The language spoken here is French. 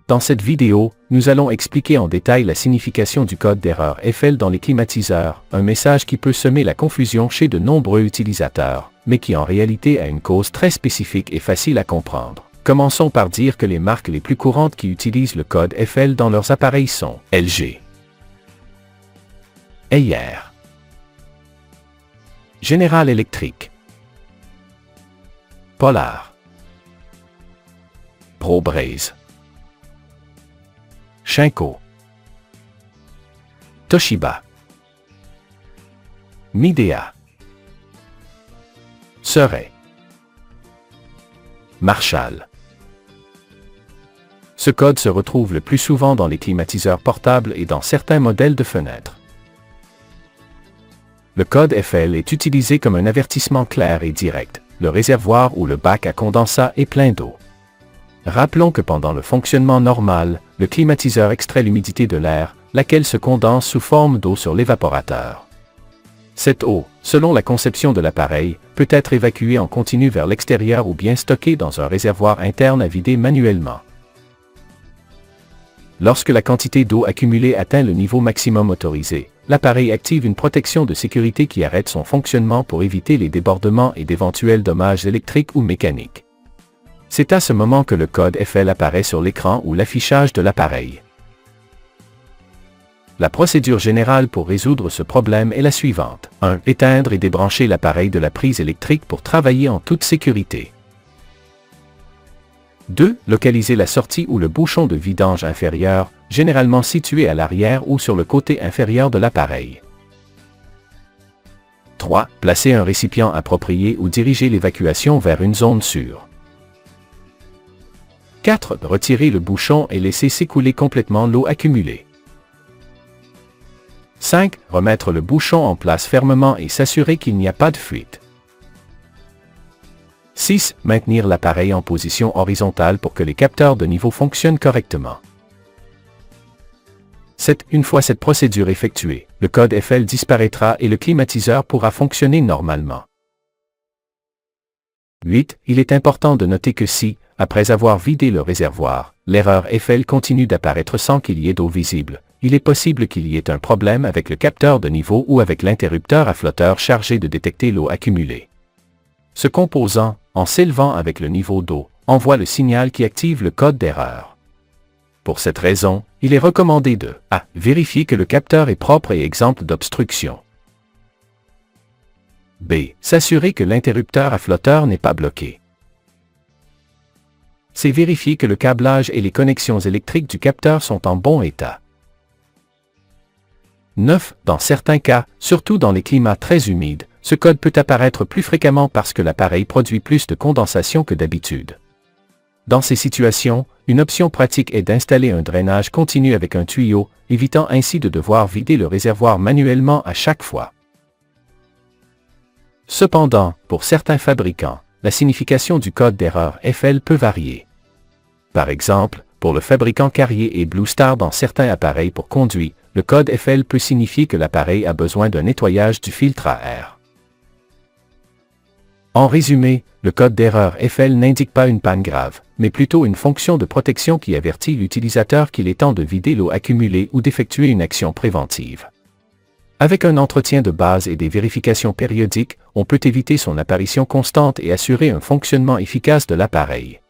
Dans cette vidéo, nous allons expliquer en détail la signification du code d'erreur FL dans les climatiseurs, un message qui peut semer la confusion chez de nombreux utilisateurs, mais qui en réalité a une cause très spécifique et facile à comprendre. Commençons par dire que les marques les plus courantes qui utilisent le code FL dans leurs appareils sont LG, Haier, General Electric, Polar, ProBraze, Shinko, Toshiba, Midea, Seraing, Marshall. Ce code se retrouve le plus souvent dans les climatiseurs portables et dans certains modèles de fenêtres. Le code FL est utilisé comme un avertissement clair et direct. Le réservoir ou le bac à condensat est plein d'eau. Rappelons que pendant le fonctionnement normal, le climatiseur extrait l'humidité de l'air, laquelle se condense sous forme d'eau sur l'évaporateur. Cette eau, selon la conception de l'appareil, peut être évacuée en continu vers l'extérieur ou bien stockée dans un réservoir interne à vider manuellement. Lorsque la quantité d'eau accumulée atteint le niveau maximum autorisé, l'appareil active une protection de sécurité qui arrête son fonctionnement pour éviter les débordements et d'éventuels dommages électriques ou mécaniques. C'est à ce moment que le code FL apparaît sur l'écran ou l'affichage de l'appareil. La procédure générale pour résoudre ce problème est la suivante. 1. Éteindre et débrancher l'appareil de la prise électrique pour travailler en toute sécurité. 2. Localiser la sortie ou le bouchon de vidange inférieur, généralement situé à l'arrière ou sur le côté inférieur de l'appareil. 3. Placer un récipient approprié ou diriger l'évacuation vers une zone sûre. 4. Retirer le bouchon et laisser s'écouler complètement l'eau accumulée. 5. Remettre le bouchon en place fermement et s'assurer qu'il n'y a pas de fuite. 6. Maintenir l'appareil en position horizontale pour que les capteurs de niveau fonctionnent correctement. 7. Une fois cette procédure effectuée, le code FL disparaîtra et le climatiseur pourra fonctionner normalement. 8. Il est important de noter que si, après avoir vidé le réservoir, l'erreur FL continue d'apparaître sans qu'il y ait d'eau visible, il est possible qu'il y ait un problème avec le capteur de niveau ou avec l'interrupteur à flotteur chargé de détecter l'eau accumulée. Ce composant, en s'élevant avec le niveau d'eau, envoie le signal qui active le code d'erreur. Pour cette raison, il est recommandé de a. Vérifier que le capteur est propre et exempt d'obstruction. B. S'assurer que l'interrupteur à flotteur n'est pas bloqué. C. Vérifier que le câblage et les connexions électriques du capteur sont en bon état. 9. Dans certains cas, surtout dans les climats très humides, ce code peut apparaître plus fréquemment parce que l'appareil produit plus de condensation que d'habitude. Dans ces situations, une option pratique est d'installer un drainage continu avec un tuyau, évitant ainsi de devoir vider le réservoir manuellement à chaque fois. Cependant, pour certains fabricants, la signification du code d'erreur FL peut varier. Par exemple, pour le fabricant Carrier et Blue Star dans certains appareils pour conduit, le code FL peut signifier que l'appareil a besoin d'un nettoyage du filtre à air. En résumé, le code d'erreur FL n'indique pas une panne grave, mais plutôt une fonction de protection qui avertit l'utilisateur qu'il est temps de vider l'eau accumulée ou d'effectuer une action préventive. Avec un entretien de base et des vérifications périodiques, on peut éviter son apparition constante et assurer un fonctionnement efficace de l'appareil.